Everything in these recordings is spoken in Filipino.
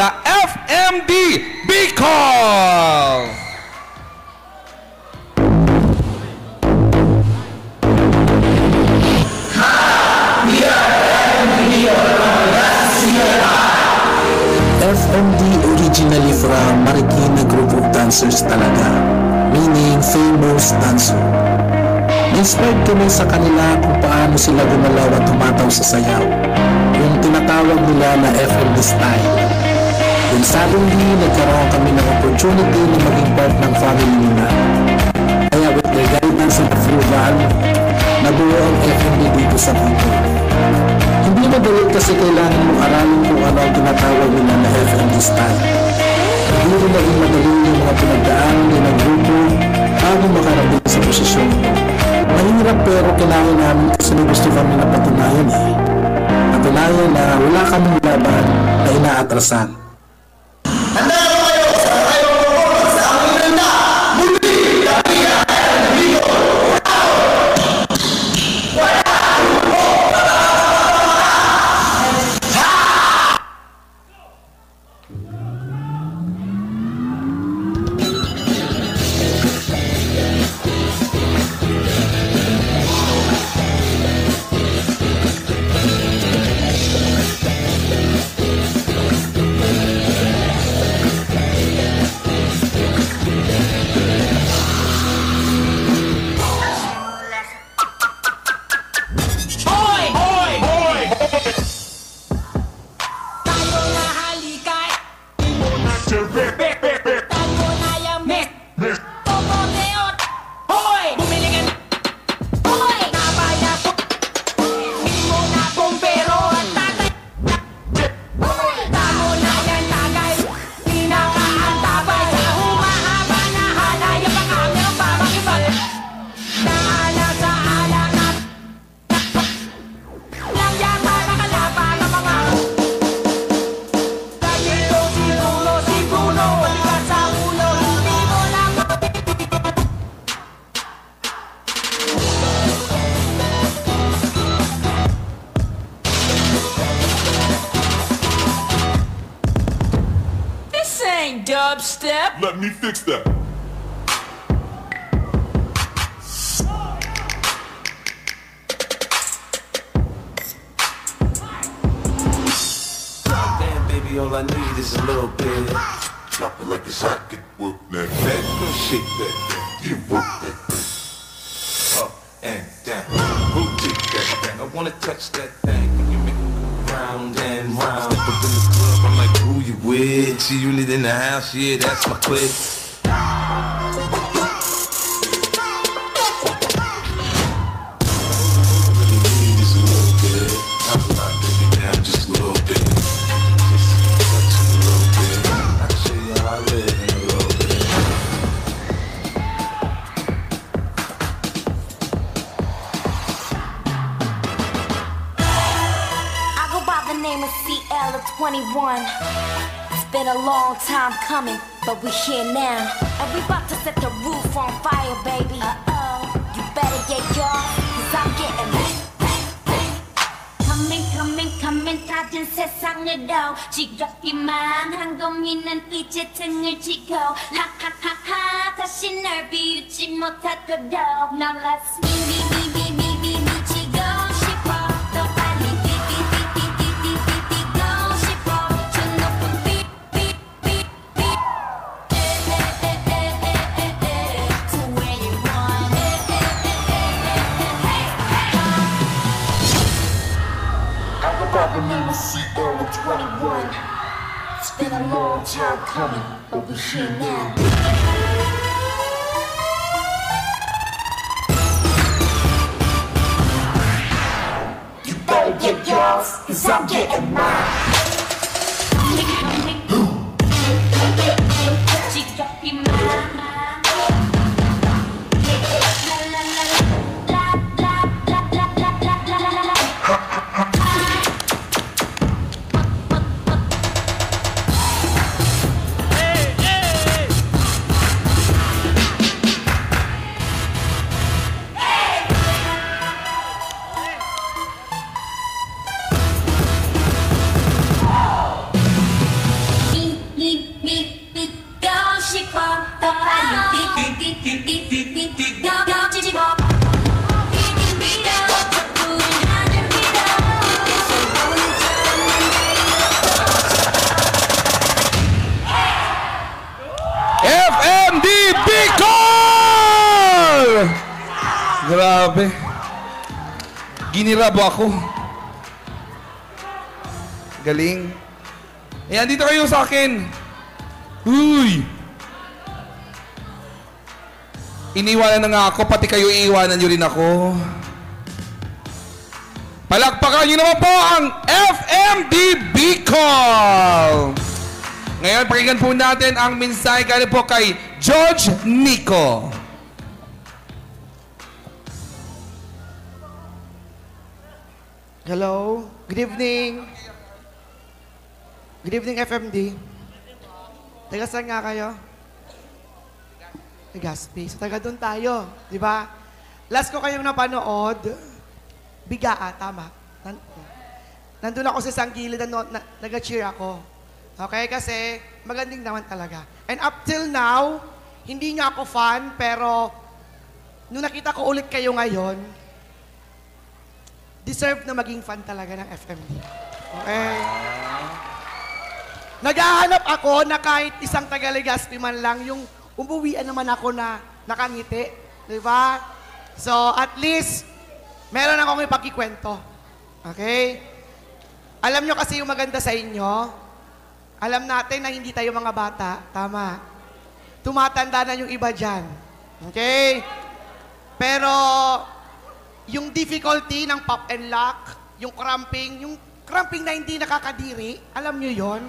the FMD Bicol! FMD originally from Marikina group of dancers talaga, meaning famous dancer. Na-inspired kami sa kanila kung paano sila gumalaw at tumataw sa sayaw, yung tinatawag nila na FMD style. Then suddenly, nagkaroon kami ng opportunity na maging part ng family nila. Kaya with their guidance and approval, nabuo ang FMD dito sa Bicol. Hindi madali kasi kailangan mong aralin kung ano ang tinatawag nila na FMD style. Hindi rin naging madali yung mga pinagdaanan din ng grupo bago makarating sa posisyon. Mahirap pero kailangan namin kasi may gusto kami na patunayan Patunayan na wala kaming laban na inaatrasan. Handa na kayo sa kayong performance sa aming ganda! Muli! Kapila! Bicol! Dubstep? Let me fix that. Damn, baby, all I need is a little bit. Drop it like it's hot, get work that. That girl shake that. You work that. Up and down, rotate that thing. I wanna touch that thing. You make it go round and round. Step up in the club, I'm like, who you with? See you in the house, yeah, that's my clique. Name is CL of 21. It's been a long time coming, but we're here now. And we about to set the roof on fire, baby. You better get yours, cause I'm getting it. Coming, 다진 세상으로 지겹기만 한 고민은 이제 등을 지고 하하하하 다시 널 비웃지 못하도록 Now let's 미치고 싶어 더 빨리 The name is CL of 21. It's been a long time coming, but we're here now. You better get yours, cause I'm getting mine. Grabe. Ginirabo ako. Galing. Eh, andito kayo sa akin. Uy! Iniwanan na nga ako, pati kayo iiwanan nyo rin ako. Palakpakan nyo naman po ang FMD Bicol! Ngayon, pakinggan po natin ang mensahe galing po kay George Nico. Hello, good evening. Good evening, FMD. Taga saan nga kayo? Legazpi. So, taga doon tayo. Di ba? Last ko kayong napanood, Bigaa, tama. Nandun ako sa isang gilid, nag-cheer ako. Okay? Kasi magandang naman talaga. And up till now, hindi nga ako fan, pero nung nakita ko ulit kayo ngayon, deserve na maging fan talaga ng FMD. Okay? Naghahanap ako na kahit isang taga-Legazpi man lang, yung umuwian naman ako na nakangiti. Di ba? So, at least, meron akong ipakikwento. Okay? Alam nyo kasi yung maganda sa inyo, alam natin na hindi tayo mga bata. Tama. Tumatanda na yung iba dyan. Okay? Pero, yung difficulty ng pop and lock, yung cramping na hindi nakakadiri, alam nyo yon.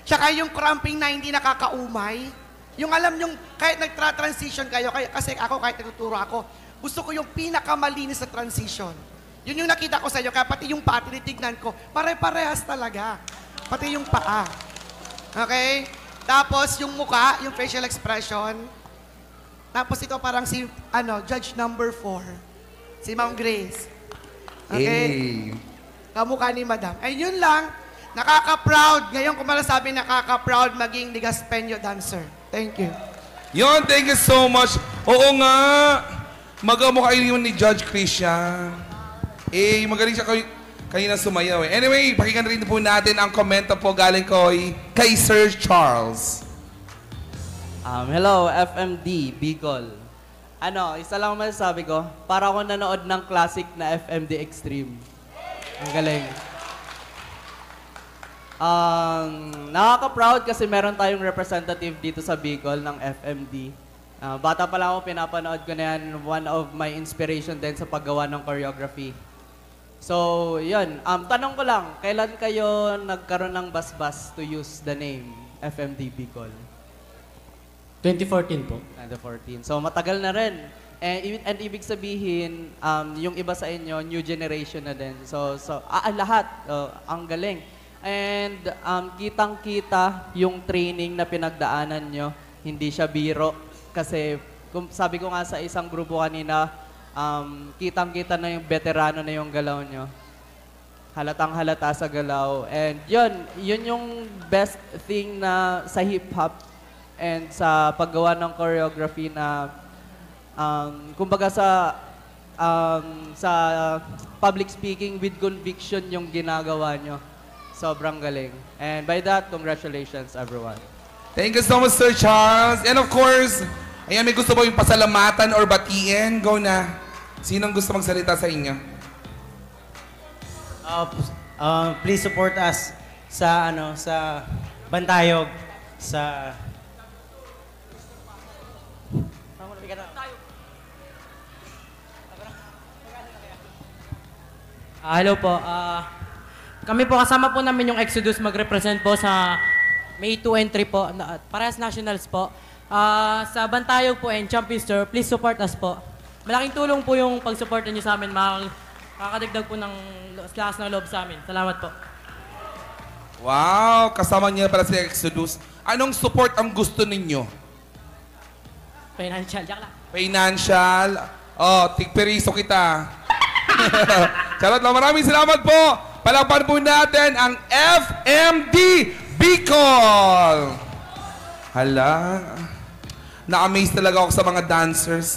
Tsaka yung cramping na hindi nakakaumay, yung alam nyo, kahit nagtra-transition kayo, kasi ako kahit nagtuturo ako, gusto ko yung pinakamalinis na transition. Yun yung nakita ko sa inyo, kaya pati yung paa, tinitignan ko, pare-parehas talaga. Pati yung paa. Okay? Tapos yung muka, yung facial expression. Tapos ito parang si, judge number 4. Si Ma'am Grace. Okay? Hey. Kamukha ni Madam. Ay, yun lang. Nakaka-proud. Ngayon ko malasabi nakaka-proud maging Ligaspeño dancer. Thank you. Yon, thank you so much. Oo nga. Magamukha yun ni Judge Christian. Eh, magaling siya kanina sumayaw eh. Anyway, pakinggan rin po natin ang komento po galing ko kay Sir Charles. Hello, FMD, Bicol. Isa lang masasabi ko, para ako nanood ng classic na FMD Extreme. Ang galing. Nakaka-proud kasi meron tayong representative dito sa Bicol ng FMD. Bata pa lang ako, pinapanood ko na yan. One of my inspiration din sa paggawa ng choreography. So, yun. Tanong ko lang, kailan kayo nagkaroon ng basbas to use the name FMD Bicol? 2014 po. 2014. So, matagal na rin. And ibig sabihin, yung iba sa inyo, new generation na din. So lahat, ang galing. And kitang-kita yung training na pinagdaanan nyo. Hindi siya biro. Kasi sabi ko nga sa isang grupo kanina, kitang-kita na yung veterano na yung galaw nyo. Halatang-halata sa galaw. And yun yung best thing na sa hip-hop and sa paggawa ng choreography na kumbaga sa public speaking with conviction yung ginagawa nyo. Sobrang galing. And by that, congratulations everyone. Thank you so much, Sir Charles. And of course, ayan, may gusto ba yung pasalamatan or batiin? Go na. Sinong gusto magsalita sa inyo? Please support us sa sa Bantayog, sa hello po. Kami po, kasama po namin yung Exodus mag-represent po sa May 2 and 3 po. Parehas nationals po. Sa Bantayog po and Champions Tour, please support us po. Malaking tulong po yung pag-support niyo sa amin. Makakadagdag po ng lakas ng loob sa amin. Salamat po. Wow! Kasama niya pala si Exodus. Anong support ang gusto ninyo? Financial. Diyak lang. Financial. Tigperiso kita. Charot lang. Maraming salamat po. Palakpan po natin ang FMD Bicol. Hala. Na-amaze talaga ako sa mga dancers.